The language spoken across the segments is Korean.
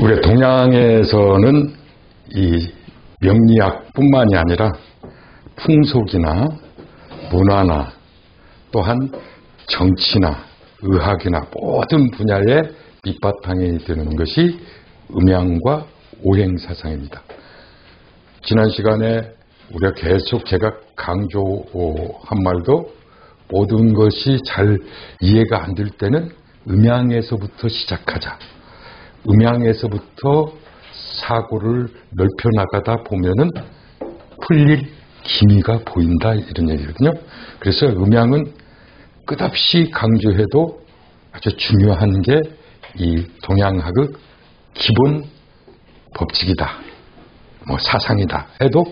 우리 동양에서는 이 명리학뿐만이 아니라 풍속이나 문화나 또한 정치나 의학이나 모든 분야의 밑바탕이 되는 것이 음양과 오행사상입니다. 지난 시간에 우리가 계속 제가 강조한 말도 모든 것이 잘 이해가 안 될 때는 음양에서부터 시작하자. 음양에서부터 사고를 넓혀나가다 보면은 풀릴 기미가 보인다 이런 얘기거든요. 그래서 음양은 끝없이 강조해도 아주 중요한 게 이 동양학의 기본 법칙이다. 사상이다 해도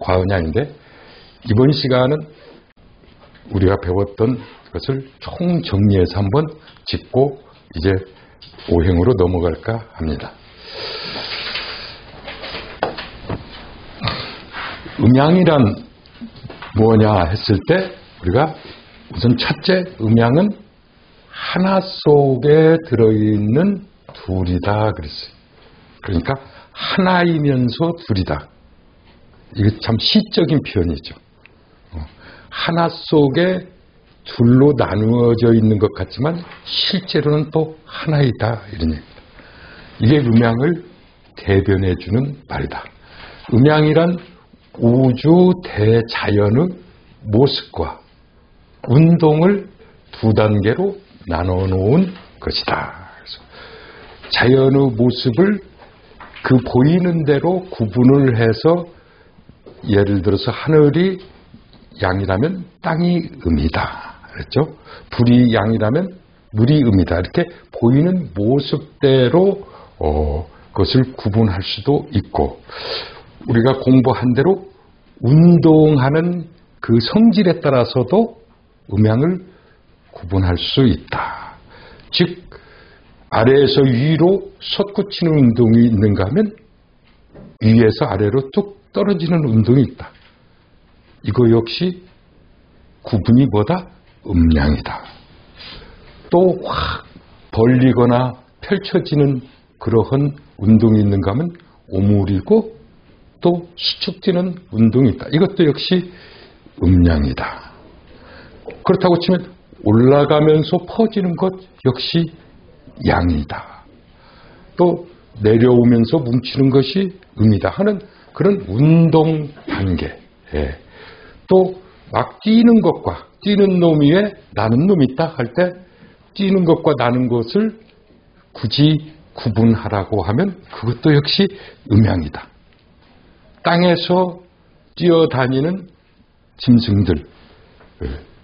과언이 아닌데 이번 시간은 우리가 배웠던 것을 총정리해서 한번 짚고 이제 오행으로 넘어갈까 합니다. 음양이란 뭐냐 했을 때 우리가 우선 첫째 음양은 하나 속에 들어있는 둘이다 그랬어요. 그러니까 하나이면서 둘이다. 이게 참 시적인 표현이죠. 하나 속에 둘로 나누어져 있는 것 같지만 실제로는 또 하나이다 이런 얘기입니다. 이게 음양을 대변해 주는 말이다. 음양이란 우주 대자연의 모습과 운동을 두 단계로 나눠 놓은 것이다. 그래서 자연의 모습을 그 보이는 대로 구분을 해서 예를 들어서 하늘이 양이라면 땅이 음이다. 그랬죠? 불이 양이라면 물이 음이다. 이렇게 보이는 모습대로 그것을 구분할 수도 있고 우리가 공부한 대로 운동하는 그 성질에 따라서도 음양을 구분할 수 있다. 즉 아래에서 위로 솟구치는 운동이 있는가 하면 위에서 아래로 뚝 떨어지는 운동이 있다. 이거 역시 구분이 뭐다? 음양이다. 또 확 벌리거나 펼쳐지는 그러한 운동이 있는가 하면 오물이고 또 수축되는 운동이 있다. 이것도 역시 음양이다. 그렇다고 치면 올라가면서 퍼지는 것 역시 양이다. 또 내려오면서 뭉치는 것이 음이다 하는 그런 운동 단계. 또 막 뛰는 것과 뛰는 놈 위에 나는 놈이 있다 할 때 뛰는 것과 나는 것을 굳이 구분하라고 하면 그것도 역시 음양이다. 땅에서 뛰어다니는 짐승들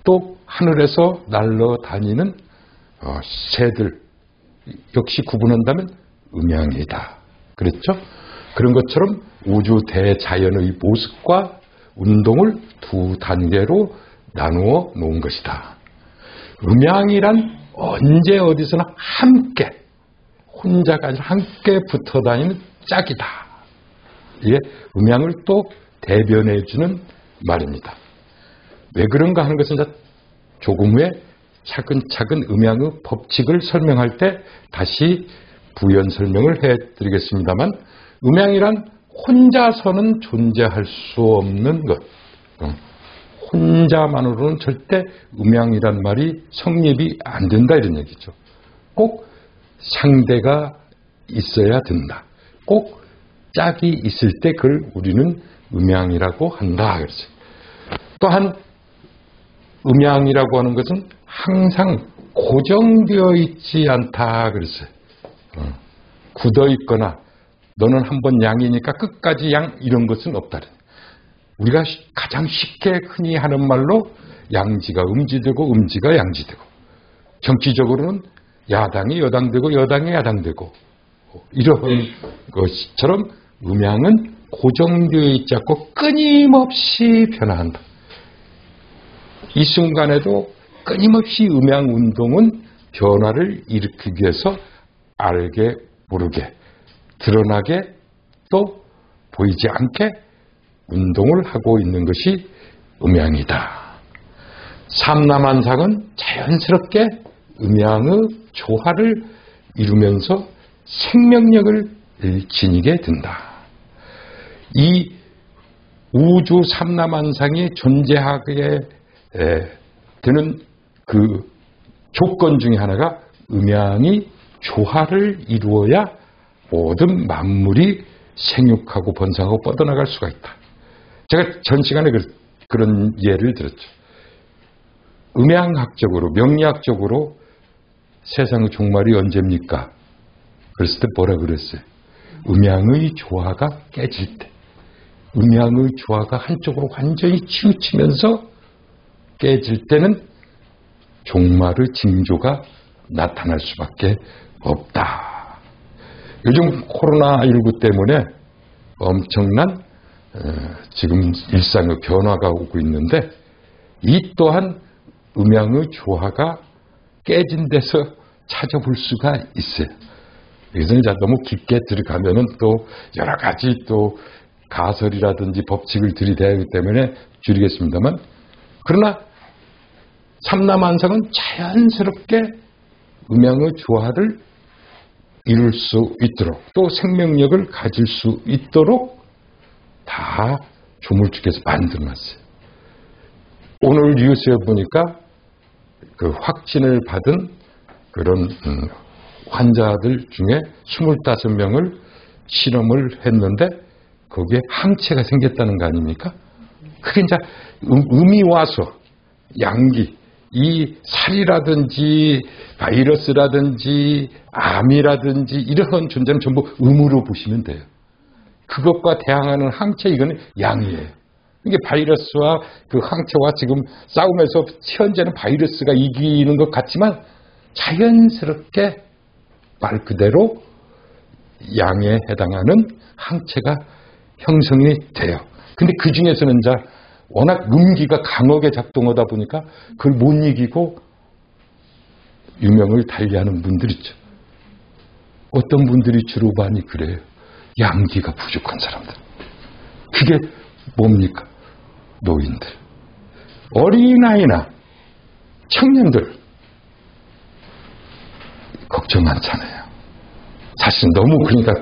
또 하늘에서 날아다니는 새들 역시 구분한다면 음양이다. 그랬죠? 그런 것처럼 우주 대자연의 모습과 운동을 두 단계로 나누어 놓은 것이다. 음양이란 언제 어디서나 함께 혼자가 아니라 함께 붙어 다니는 짝이다. 이게 음양을 또 대변해 주는 말입니다. 왜 그런가 하는 것은 조금 후에 차근차근 음양의 법칙을 설명할 때 다시 부연 설명을 해드리겠습니다만 음양이란 혼자서는 존재할 수 없는 것. 혼자만으로는 절대 음양이란 말이 성립이 안 된다 이런 얘기죠. 꼭 상대가 있어야 된다. 꼭 짝이 있을 때 그걸 우리는 음양이라고 한다. 그랬어요. 또한 음양이라고 하는 것은 항상 고정되어 있지 않다. 그랬어요. 굳어 있거나 너는 한번 양이니까 끝까지 양 이런 것은 없다. 우리가 가장 쉽게 흔히 하는 말로 양지가 음지되고 음지가 양지되고 정치적으로는 야당이 여당되고 여당이 야당되고 이런 것처럼 음양은 고정되어 있지 않고 끊임없이 변화한다. 이 순간에도 끊임없이 음양 운동은 변화를 일으키기 위해서 알게 모르게 드러나게 또 보이지 않게 운동을 하고 있는 것이 음양이다. 삼남한상은 자연스럽게 음양의 조화를 이루면서 생명력을 지니게 된다. 이 우주 삼라만상이 존재하게 되는 그 조건 중에 하나가 음양이 조화를 이루어야 모든 만물이 생육하고 번성하고 뻗어나갈 수가 있다. 제가 전 시간에 그런 예를 들었죠. 음양학적으로, 명리학적으로 세상의 종말이 언제입니까? 그랬을 때 뭐라 그랬어요? 음양의 조화가 깨질 때. 음양의 조화가 한쪽으로 완전히 치우치면서 깨질 때는 종말의 징조가 나타날 수밖에 없다. 요즘 코로나19 때문에 엄청난 지금 일상의 변화가 오고 있는데 이 또한 음양의 조화가 깨진 데서 찾아볼 수가 있어요. 여기서 이제 너무 깊게 들어가면은 또 여러 가지 또 가설이라든지 법칙을 들이대야 하기 때문에 줄이겠습니다만, 그러나 삼라만상은 자연스럽게 음양의 조화를 이룰 수 있도록 또 생명력을 가질 수 있도록 다 조물주께서 만들어놨어요. 오늘 뉴스에 보니까 그 확진을 받은 그런 환자들 중에 25명을 실험을 했는데 거기에 항체가 생겼다는 거 아닙니까? 그게 이제 음이 와서 양기, 이 살이라든지 바이러스라든지 암이라든지 이런 존재는 전부 음으로 보시면 돼요. 그것과 대항하는 항체, 이거는 양이에요. 이게 바이러스와 그 항체와 지금 싸움에서 현재는 바이러스가 이기는 것 같지만 자연스럽게 말 그대로 양에 해당하는 항체가 형성이 돼요. 근데 그 중에서는 이제 워낙 음기가 강하게 작동하다 보니까 그걸 못 이기고 유명을 달리하는 분들 있죠. 어떤 분들이 주로 많이 그래요. 양기가 부족한 사람들. 그게 뭡니까? 노인들, 어린아이나 청년들 걱정 많잖아요. 사실 너무 그러니까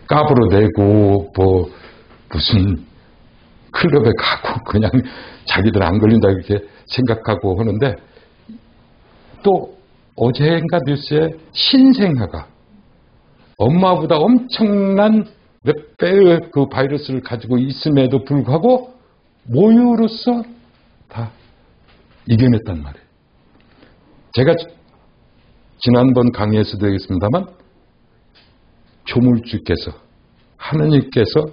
까불어대고 뭐 무슨 클럽에 가고 그냥 자기들 안 걸린다 이렇게 생각하고 하는데, 또 어제인가 뉴스에 신생아가 엄마보다 엄청난 몇 배의 그 바이러스를 가지고 있음에도 불구하고 모유로서 다 이겨냈단 말이에요. 제가 지난번 강의에서도 얘기했습니다만 조물주께서, 하느님께서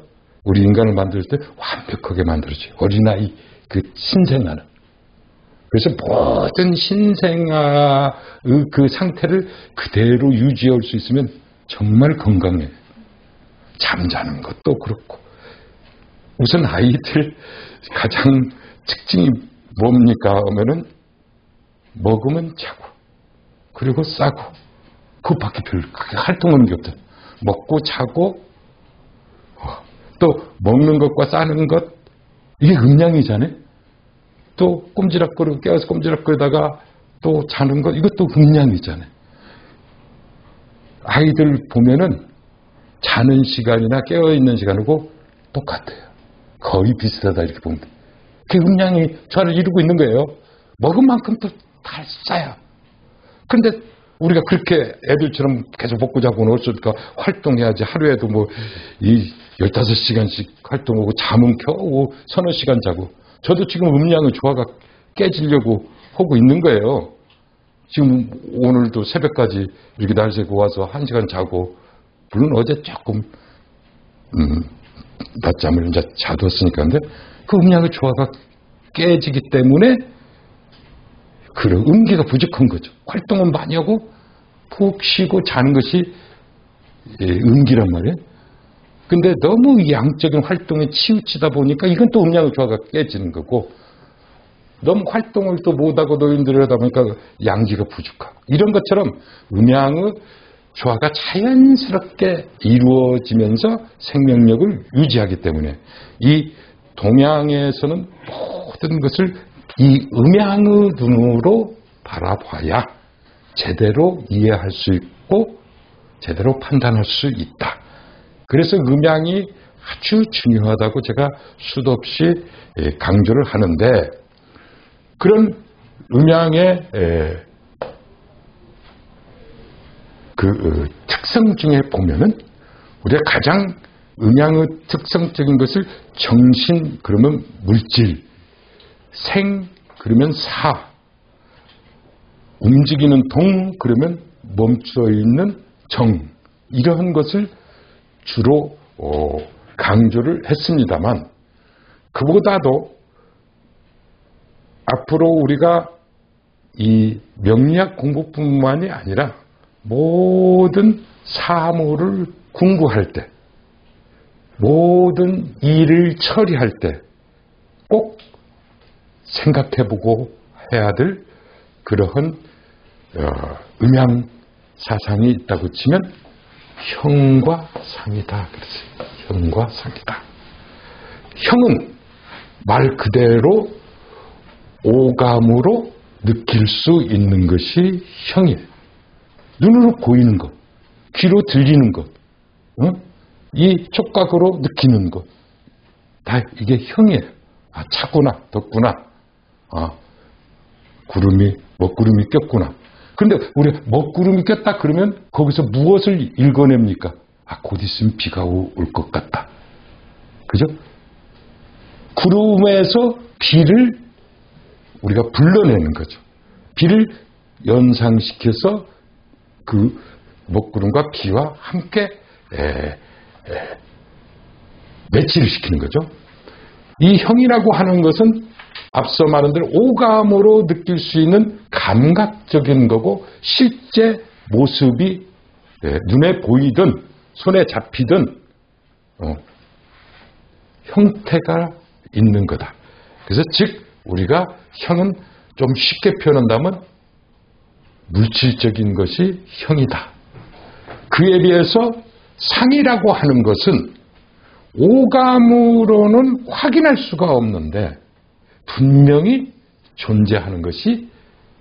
우리 인간을 만들 때 완벽하게 만들어줘요. 어린아이 그 신생아는. 그래서 모든 신생아의 그 상태를 그대로 유지할 수 있으면 정말 건강해요. 잠자는 것도 그렇고. 우선 아이들 가장 특징이 뭡니까 하면은 먹으면 자고 그리고 싸고 그것밖에 별 크게 활동하는 게 없다. 먹고 자고 또 먹는 것과 싸는 것, 이게 음양이잖아요. 또 꼼지락거리고 깨어서 꼼지락거리다가 또 자는 것, 이것도 음양이잖아요. 아이들 보면은 자는 시간이나 깨어있는 시간하고 똑같아요. 거의 비슷하다 이렇게 보면 돼. 그 음양이 조화를 이루고 있는 거예요. 먹은 만큼 또 다 싸요. 그런데 우리가 그렇게 애들처럼 계속 먹고 자고 놀수니까 활동해야지. 하루에도 뭐 이 15시간씩 활동하고 잠은 겨우 서너 시간 자고. 저도 지금 음양의 조화가 깨지려고 하고 있는 거예요. 지금 오늘도 새벽까지 이렇게 날 새고 와서 1시간 자고, 물론 어제 조금 낮잠을 이제 자뒀으니까. 근데 그 음양의 조화가 깨지기 때문에 그런 음기가 부족한 거죠. 활동은 많이 하고 푹 쉬고 자는 것이 음기란 말이에요. 근데 너무 양적인 활동에 치우치다 보니까 이건 또 음양의 조화가 깨지는 거고, 너무 활동을 또 못하고 노인들을 하다 보니까 양기가 부족하고, 이런 것처럼 음양의 조화가 자연스럽게 이루어지면서 생명력을 유지하기 때문에 이 동양에서는 모든 것을 이 음양의 눈으로 바라봐야 제대로 이해할 수 있고 제대로 판단할 수 있다. 그래서 음양이 아주 중요하다고 제가 수도 없이 강조를 하는데, 그런 음양의 그 특성 중에 보면은 우리가 가장 음양의 특성적인 것을 정신 그러면 물질, 생 그러면 사, 움직이는 동 그러면 멈춰 있는 정, 이러한 것을 주로 강조를 했습니다만, 그보다도 앞으로 우리가 이 명리학 공부뿐만이 아니라 모든 사물을 궁구할 때, 모든 일을 처리할 때 꼭 생각해보고 해야 될 그러한 음양 사상이 있다고 치면 형과 상이다. 그렇지. 형과 상이다. 형은 말 그대로 오감으로 느낄 수 있는 것이 형이에요. 눈으로 보이는 것, 귀로 들리는 것, 이 촉각으로 느끼는 것, 다 이게 형이에요. 아, 차구나, 덥구나, 아, 먹구름이 꼈구나. 그런데 우리 먹구름이 꼈다 그러면 거기서 무엇을 읽어냅니까? 아, 곧 있으면 비가 올 것 같다. 그죠? 구름에서 비를 우리가 불러내는 거죠. 비를 연상시켜서 그 먹구름과 비와 함께 매치를 시키는 거죠. 이 형이라고 하는 것은 앞서 말한 대로 오감으로 느낄 수 있는 감각적인 거고, 실제 모습이 눈에 보이든 손에 잡히든 형태가 있는 거다. 그래서 즉 우리가 형은 좀 쉽게 표현한다면 물질적인 것이 형이다. 그에 비해서 상이라고 하는 것은 오감으로는 확인할 수가 없는데 분명히 존재하는 것이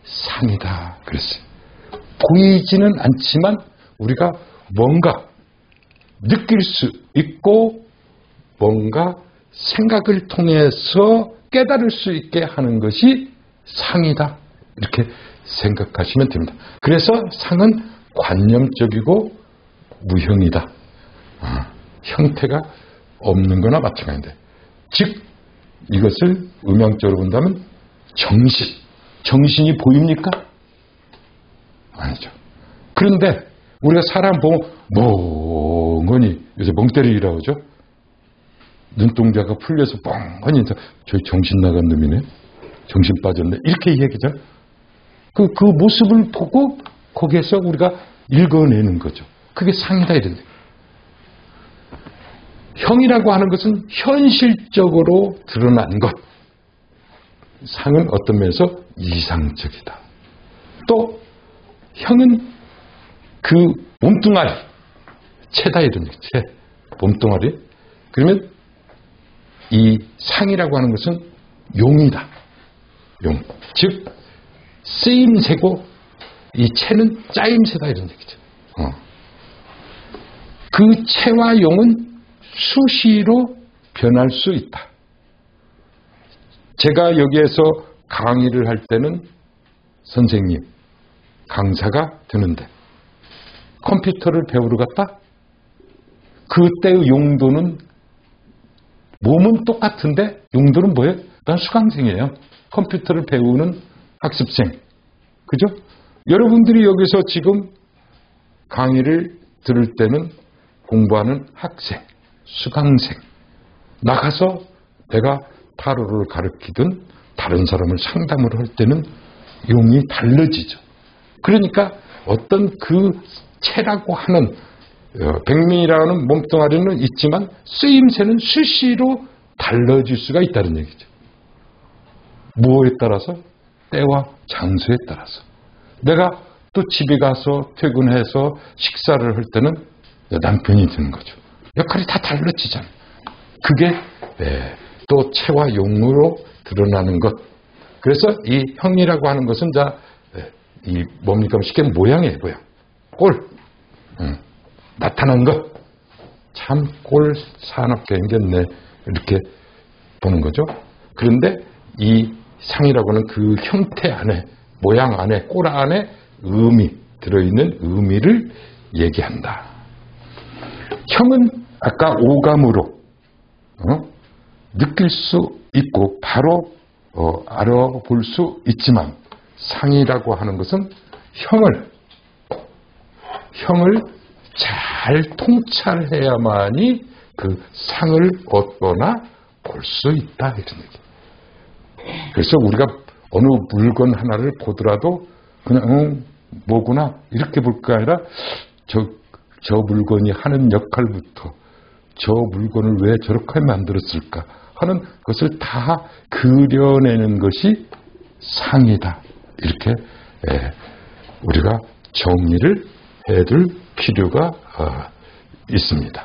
상이다. 그랬어요. 보이지는 않지만 우리가 뭔가 느낄 수 있고 뭔가 생각을 통해서 깨달을 수 있게 하는 것이 상이다. 이렇게 생각하시면 됩니다. 그래서 상은 관념적이고 무형이다. 형태가 없는 거나 마찬가지인데, 즉 이것을 음양적으로 본다면 정신이 보입니까? 아니죠. 그런데 우리가 사람 보면 멍하니, 요새 멍때리기라고 하죠. 눈동자가 풀려서 뻥하니 저희 정신 나간 놈이네, 정신 빠졌네, 이렇게 얘기죠. 그 모습을 보고 거기에서 우리가 읽어내는 거죠. 그게 상이다 이런데, 형이라고 하는 것은 현실적으로 드러난 것. 상은 어떤 면에서 이상적이다. 또 형은 그 몸뚱아리, 체다 이런 얘기, 체, 몸뚱아리. 그러면 이 상이라고 하는 것은 용이다. 용. 즉 쓰임새고 이 체는 짜임새다 이런 얘기죠. 그 체와 용은 수시로 변할 수 있다. 제가 여기에서 강의를 할 때는 선생님, 강사가 되는데 컴퓨터를 배우러 갔다? 그때의 용도는 몸은 똑같은데 용도는 뭐예요? 난 수강생이에요. 컴퓨터를 배우는 학습생. 그죠? 여러분들이 여기서 지금 강의를 들을 때는 공부하는 학생, 수강생. 나가서 내가 타로를 가르치든 다른 사람을 상담을 할 때는 용이 달라지죠. 그러니까 어떤 그 체라고 하는 백미라는 몸뚱아리는 있지만 쓰임새는 수시로 달라질 수가 있다는 얘기죠. 무엇에 따라서? 때와 장소에 따라서. 내가 또 집에 가서 퇴근해서 식사를 할 때는 남편이 되는 거죠. 역할이 다 달라지잖아요. 그게 또 체와 용으로 드러나는 것. 그래서 이 형이라고 하는 것은 이 뭡니까? 쉽게 모양이에요. 모양. 꼴. 나타난 것. 참 꼴 사납게 생겼네. 이렇게 보는 거죠. 그런데 이 상이라고 하는 그 형태 안에, 모양 안에, 꼴 안에 들어있는 의미를 얘기한다. 형은 아까 오감으로 느낄 수 있고 바로 알아볼 수 있지만, 상이라고 하는 것은 형을 잘 통찰해야만이 그 상을 얻거나 볼 수 있다, 이런 얘기. 그래서 우리가 어느 물건 하나를 보더라도 그냥 뭐구나 이렇게 볼 게 아니라 저 물건이 하는 역할부터 저 물건을 왜 저렇게 만들었을까 하는 것을 다 그려내는 것이 상이다. 이렇게 우리가 정리를 해둘 필요가 있습니다.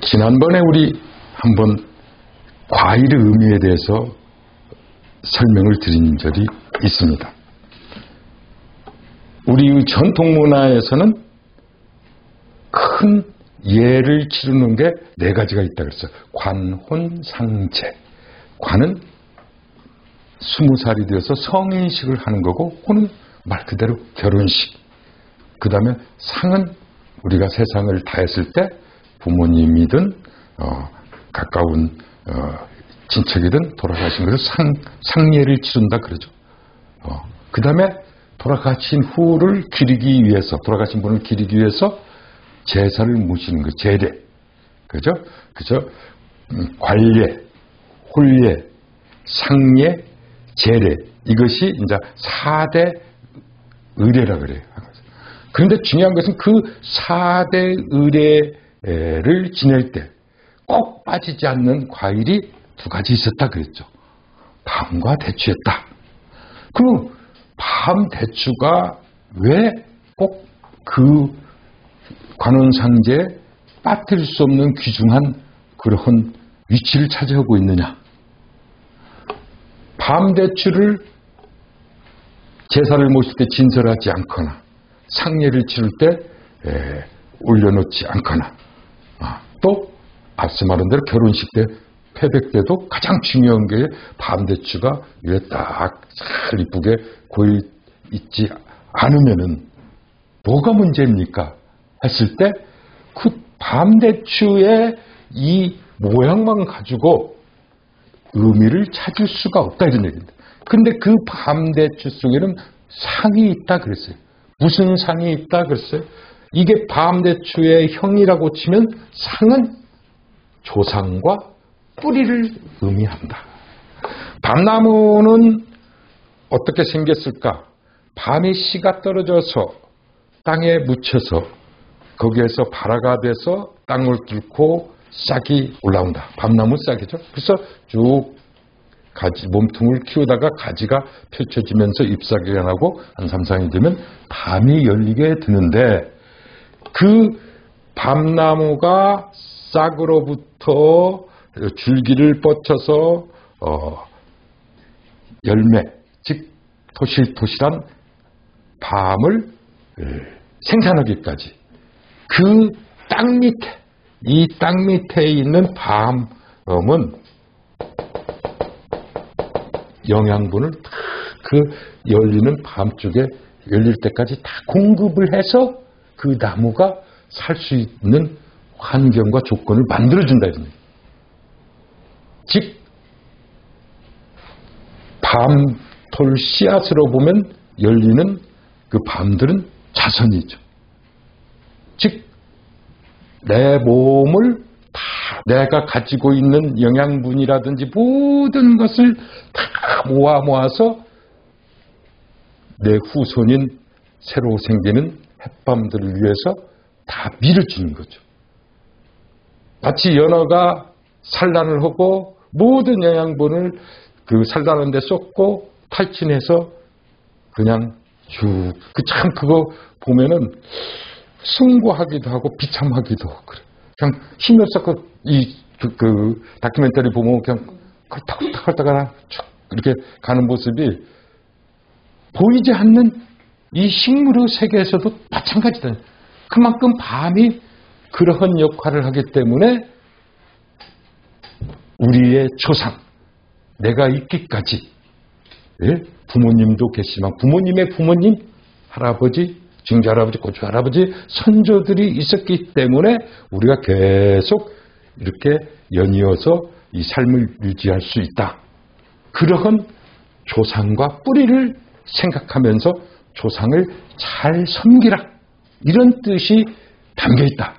지난번에 우리 한번 과일의 의미에 대해서 설명을 드린 적이 있습니다. 우리 전통 문화에서는 큰 예를 치르는 게 4가지가 있다 그랬어요. 관혼상제. 관은 20살이 되어서 성인식을 하는 거고, 혼은 말 그대로 결혼식. 그 다음에 상은 우리가 세상을 다했을 때 부모님이든 가까운 친척이든 돌아가신 것을 상예를 치른다 그러죠. 그 다음에 돌아가신 후를 기리기 위해서, 돌아가신 분을 기리기 위해서 제사를 모시는 거, 제례. 그죠? 관례, 홀례, 상례, 제례. 이것이 이제 4대 의례라 그래요. 그런데 중요한 것은 그 4대 의례를 지낼 때 꼭 빠지지 않는 과일이 2가지 있었다 그랬죠. 밤과 대추였다. 그럼 밤, 대추가 왜 꼭 그 관혼상제에 빠뜨릴 수 없는 귀중한 그런 위치를 차지하고 있느냐. 밤, 대추를 제사를 모실 때 진설하지 않거나 상례를 치를 때 올려놓지 않거나, 또 앞서 말한 대로 결혼식 때, 패백 때도 가장 중요한 게 밤대추가 위에 딱 잘 이쁘게 고여 있지 않으면은 뭐가 문제입니까? 했을 때 그 밤대추의 이 모양만 가지고 의미를 찾을 수가 없다, 이런 얘기입니다. 근데 그 밤대추 속에는 상이 있다 그랬어요. 무슨 상이 있다 그랬어요? 이게 밤대추의 형이라고 치면 상은 조상과 뿌리를 의미한다. 밤나무는 어떻게 생겼을까? 밤이 씨가 떨어져서 땅에 묻혀서 거기에서 발화가 돼서 땅을 뚫고 싹이 올라온다. 밤나무 싹이죠. 그래서 쭉 가지, 몸통을 키우다가 가지가 펼쳐지면서 잎사귀가 나고 한 3, 4일 되면 밤이 열리게 되는데, 그 밤나무가 싹으로부터 줄기를 뻗쳐서 열매, 즉 토실토실한 밤을 생산하기까지 그 땅 밑에, 이 땅 밑에 있는 밤은 영양분을 다 그 열리는 밤 쪽에 열릴 때까지 다 공급을 해서 그 나무가 살 수 있는 환경과 조건을 만들어준다. 즉 밤톨 씨앗으로 보면 열리는 그 밤들은 자선이죠. 즉 내 몸을 다 내가 가지고 있는 영양분이라든지 모든 것을 다 모아서 내 후손인 새로 생기는 햇밤들을 위해서 다 밀어주는 거죠. 마치 연어가 산란을 하고 모든 영양분을 그 산란하는 데 쏟고 탈진해서 그냥 쭉, 참 그거 보면은 숭고하기도 하고 비참하기도 하고 그래. 그냥 힘이 없어. 그 다큐멘터리 보면 그냥 헐떡헐떡 쭉 이렇게 가는 모습이 보이지 않는 이 식물의 세계에서도 마찬가지다. 그만큼 밤이 그러한 역할을 하기 때문에 우리의 조상, 내가 있기까지, 예? 부모님도 계시지만 부모님의 부모님, 할아버지, 증조할아버지, 고조할아버지, 선조들이 있었기 때문에 우리가 계속 이렇게 연이어서 이 삶을 유지할 수 있다. 그러한 조상과 뿌리를 생각하면서 조상을 잘 섬기라. 이런 뜻이 담겨 있다.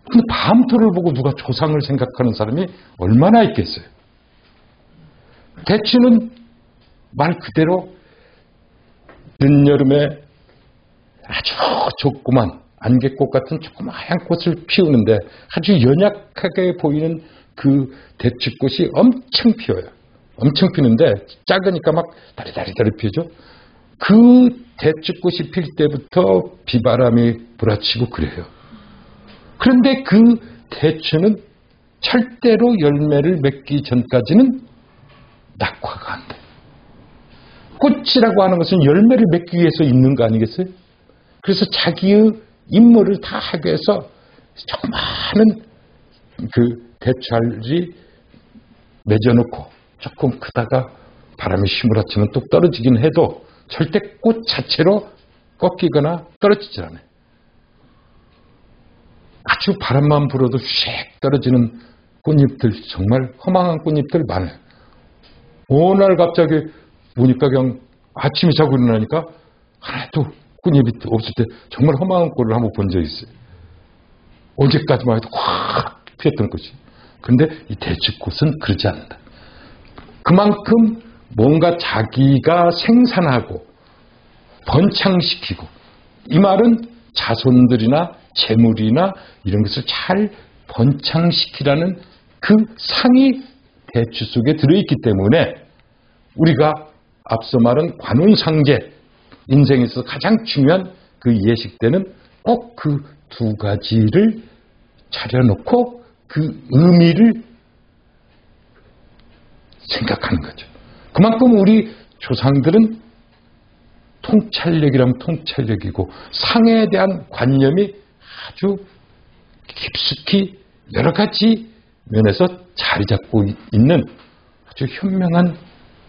근데 밤토를 보고 누가 조상을 생각하는 사람이 얼마나 있겠어요? 대추는 말 그대로 늦여름에 아주 조그만 안개꽃 같은 조그만 하얀 꽃을 피우는데 아주 연약하게 보이는 그 대추꽃이 엄청 피어요. 엄청 피는데 작으니까 막 다리다리 피죠. 그 대추꽃이 필 때부터 비바람이 불어치고 그래요. 그런데 그 대추는 절대로 열매를 맺기 전까지는 낙화가 안 돼. 꽃이라고 하는 것은 열매를 맺기 위해서 있는 거 아니겠어요? 그래서 자기의 임무를 다 하기 위해서 조그마한 그 대추알이 맺어놓고 조금 크다가 바람이 휘몰아치면 뚝 떨어지긴 해도 절대 꽃 자체로 꺾이거나 떨어지질 않아요. 아주 바람만 불어도 씩 떨어지는 꽃잎들, 정말 허망한 꽃잎들 많아요. 어느 날 갑자기 보니까 그냥 아침에 자고 일어나니까 하나도 꽃잎이 없을 때 정말 허망한 꽃을 한번 본 적이 있어요. 언제까지만 해도 확 피었던 꽃이. 그런데 이 대추꽃은 그러지 않는다. 그만큼 뭔가 자기가 생산하고 번창시키고, 이 말은 자손들이나 재물이나 이런 것을 잘 번창시키라는 그 상이 대추 속에 들어있기 때문에 우리가 앞서 말한 관운상제, 인생에서 가장 중요한 그 예식 때는 꼭 그 두 가지를 차려놓고 그 의미를 생각하는 거죠. 그만큼 우리 조상들은 통찰력이라면 통찰력이고 상에 대한 관념이 아주 깊숙이 여러 가지 면에서 자리 잡고 있는 아주 현명한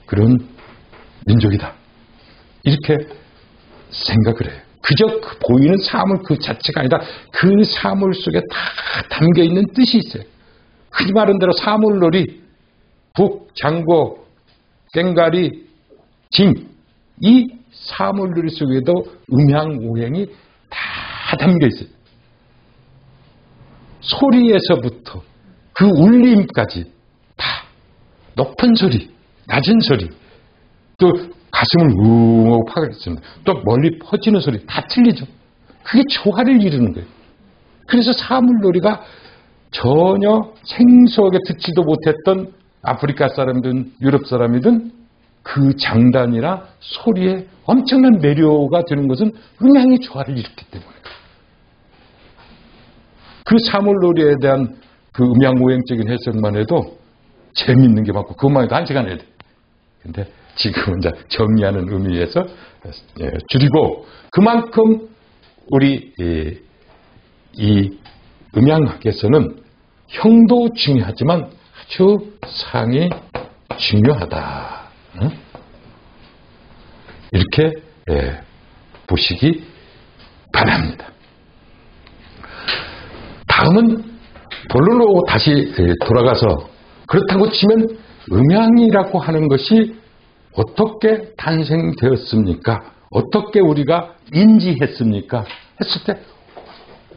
그런 민족이다. 이렇게 생각을 해요. 그저 그 보이는 사물 그 자체가 아니라 그 사물 속에 다 담겨 있는 뜻이 있어요. 흔히 말하는 대로 사물놀이, 북, 장고, 꽹가리, 징, 이 사물놀이 속에도 음양오행이 다 담겨 있어요. 소리에서부터 그 울림까지 다 높은 소리, 낮은 소리, 또 가슴을 우웅하고 파괴했습니다. 또 멀리 퍼지는 소리 다 틀리죠. 그게 조화를 이루는 거예요. 그래서 사물놀이가 전혀 생소하게 듣지도 못했던 아프리카 사람이든 유럽 사람이든 그 장단이나 소리에 엄청난 매료가 되는 것은 음향의 조화를 이뤘기 때문에. 그 사물놀이에 대한 그 음양오행적인 해석만 해도 재미있는 게 많고 그것만 해도 1시간 해야 돼. 근데 지금은 이제 정리하는 의미에서 줄이고, 그만큼 우리 이 음양학에서는 형도 중요하지만 아주 상이 중요하다. 이렇게 보시기 바랍니다. 다음은 본론으로 다시 돌아가서, 그렇다고 치면 음양이라고 하는 것이 어떻게 탄생되었습니까? 어떻게 우리가 인지했습니까? 했을 때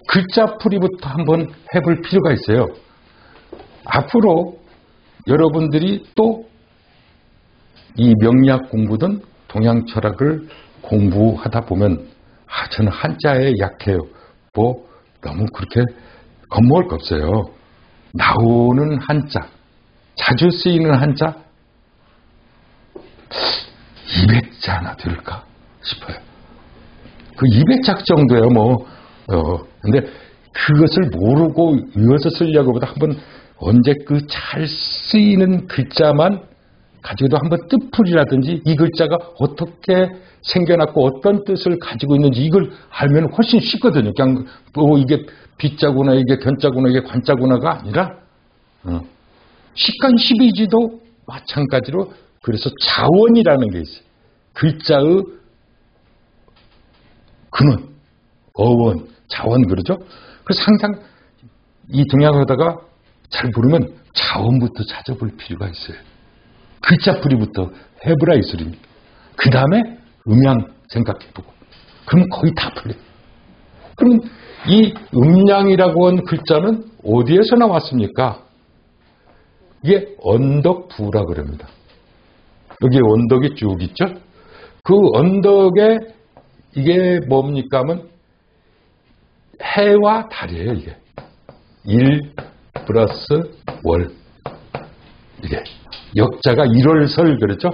글자풀이부터 한번 해볼 필요가 있어요. 앞으로 여러분들이 또 이 명리학 공부든 동양 철학을 공부하다 보면 저는 한자에 약해요. 뭐 너무 그렇게 겁먹을 거 없어요. 나오는 한자, 자주 쓰이는 한자 200자나 될까 싶어요. 그 200자 정도예요. 근데 그것을 모르고 외워서 쓰려고 보다 한번 언제 그 잘 쓰이는 글자만 가지고도 한번 뜻풀이라든지 이 글자가 어떻게 생겨났고 어떤 뜻을 가지고 있는지 이걸 알면 훨씬 쉽거든요. 그냥 이게 비자구나 이게 견자구나 이게 관자구나가 아니라 식간 12지도 마찬가지로 그래서 자원이라는 게 있어요. 글자의 근원, 어원, 자원 그러죠. 그래서 항상 이 동양어다가 잘 모르면 자원부터 찾아볼 필요가 있어요. 글자풀이부터 해보라 이 소리입니다. 그 다음에 음양 생각해보고 그러면 거의 다 풀려요. 그러면 이 음양이라고 한 글자는 어디에서 나왔습니까? 이게 언덕부라 그럽니다. 여기 언덕이 쭉 있죠? 그 언덕에 이게 뭡니까 하면 해와 달이에요. 이게 1 플러스 월 이게 역자가 1월설 그렇죠?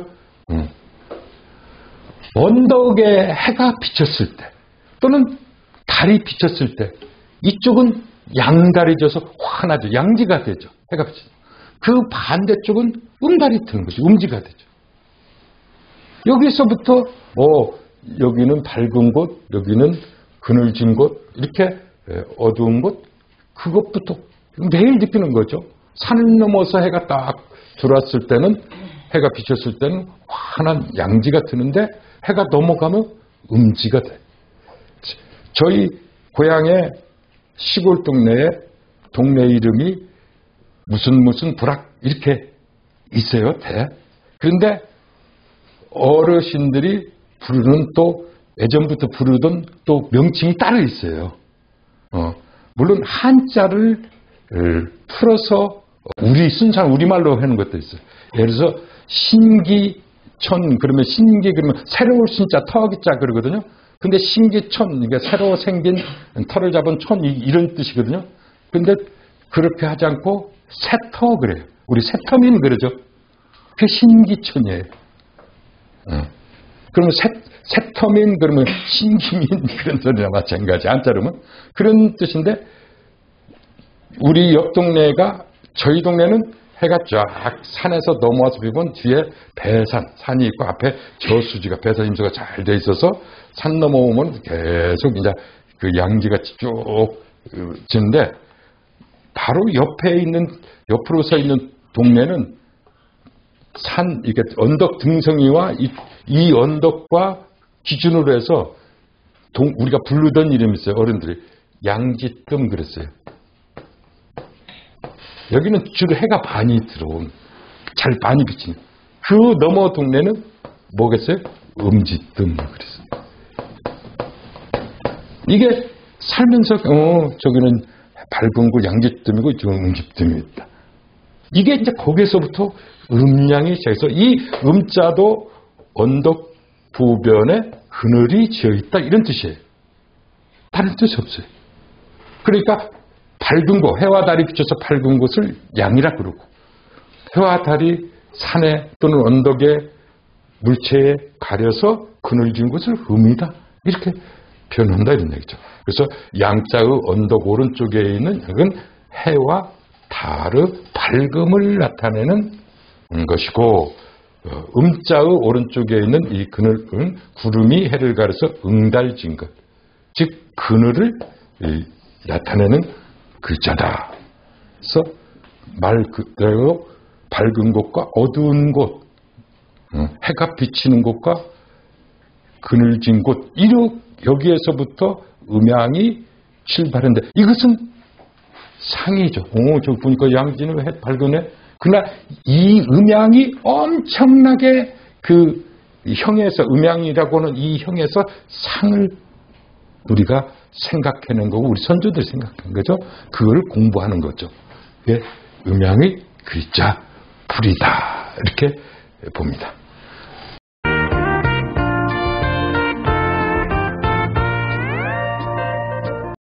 언덕에 해가 비쳤을 때 또는 달이 비쳤을 때 이쪽은 양달이 져서 환하죠. 양지가 되죠. 해가 비쳤을 때. 그 반대쪽은 음달이 트는 거죠. 음지가 되죠. 여기서부터 여기는 밝은 곳, 여기는 그늘진 곳, 이렇게 어두운 곳 그것부터 매일 느끼는 거죠. 산을 넘어서 해가 딱 들어왔을 때는 해가 비쳤을 때는 환한 양지가 트는데 해가 넘어가면 음지가 돼. 저희 고향의 시골 동네에 동네 이름이 무슨 불악 이렇게 있어요. 그런데 어르신들이 부르는 또 예전부터 부르던 또 명칭이 따로 있어요. 물론 한자를 풀어서 순수한 우리말로 하는 것도 있어요. 예를 들어서 신기천 그러면 신기 그러면 새로울 신자 터기자 그러거든요. 근데 신기천 이게 새로 생긴 털을 잡은 천 이런 뜻이거든요. 근데 그렇게 하지 않고 새터 그래요. 우리 새터민 그러죠. 그게 신기천이에요. 그러면 새터민 그러면 신기민 그런 소리나 마찬가지. 한자로는 그런 뜻인데 우리 옆 동네가 저희 동네는 해가 쫙 산에서 넘어와서 보면 뒤에 배산 산이 있고 앞에 저수지가 배산 임수가 잘 돼 있어서 산 넘어오면 계속 이제 그 양지가 쭉 지는데 바로 옆으로 서 있는 동네는 산 이게 언덕 등성이와 이 언덕과 기준으로 해서 우리가 부르던 이름이 있어요. 어른들이 양지뜸 그랬어요. 여기는 주로 해가 많이 들어온 잘 많이 비치는 그 너머 동네는 뭐겠어요? 음지뜸 그랬어요. 이게 살면서 저기는 밝은 곳 양지뜸이고 저는 음지뜸이 있다. 이게 이제 거기에서부터 음양이 시작해서 이 음자도 언덕 부변에 그늘이 지어있다 이런 뜻이에요. 다른 뜻이 없어요. 그러니까 밝은 곳, 해와 달이 비쳐서 밝은 곳을 양이라 그러고 해와 달이 산에 또는 언덕에 물체에 가려서 그늘진 곳을 음이다 이렇게 표현한다 이런 얘기죠. 그래서 양자의 언덕 오른쪽에 있는 약은 해와 달의 밝음을 나타내는 것이고 음자의 오른쪽에 있는 이 그늘은 구름이 해를 가려서 응달진 것, 즉 그늘을 나타내는 글자다. 그래서 말 그대로 밝은 곳과 어두운 곳, 해가 비치는 곳과 그늘진 곳, 여기에서부터 음양이 출발했는데 이것은 상이죠. 저 보니까 양지는 해 밝으네. 그러나 이 음양이 엄청나게 그 형에서 음양이라고 하는 이 형에서 상을 우리가 생각하는 거고 우리 선조들이 생각한 거죠. 그걸 공부하는 거죠. 음양의 글자 풀이다 이렇게 봅니다.